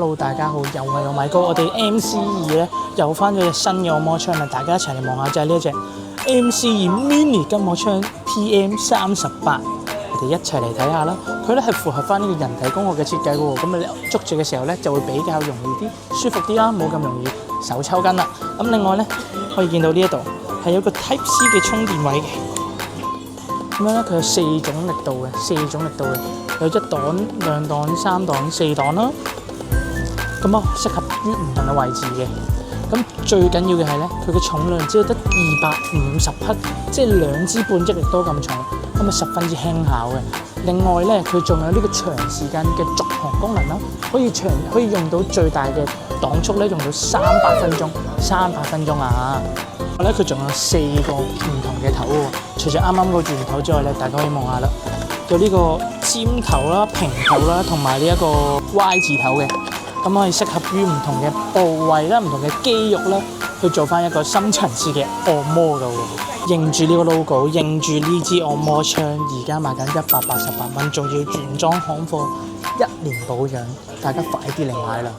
Hello， 大家好，又係我米哥，我哋 MC2咧又翻咗隻新嘅按摩槍啦，大家一齊嚟望下，就係呢一隻 MC2 Mini 筋膜槍 TM38，我哋一齊嚟睇下啦。佢咧係符合翻呢個人體工學嘅設計嘅喎，咁你捉住嘅時候咧就會比較容易啲、舒服啲啦，冇咁容易手抽筋啦。咁另外咧可以見到呢一度係有個 Type C 嘅充電位嘅。咁樣咧，佢有4種力度嘅，有1檔、2檔、3檔、4檔啦。咁啊，適合於唔同嘅位置嘅。咁最緊要嘅係咧，佢嘅重量只係得250克，即係2支半擊力多咁重，咁啊十分之輕巧嘅。另外咧，佢仲有呢個長時間嘅續航功能啦，可以用到最大嘅檔速咧，用到300分鐘啊！咧佢仲有4個唔同嘅頭喎，除咗啱啱個圓頭之外咧，大家可以望下啦，有呢個尖頭啦、平頭啦，同埋呢一個 Y 字頭嘅，咁可以適合於唔同嘅部位啦、唔同嘅肌肉啦，去做翻一個深層次嘅按摩㗎喎。認住呢個 logo， 認住呢支按摩槍，而家賣緊188蚊，仲要原裝行貨，1年保養，大家快啲嚟買啦！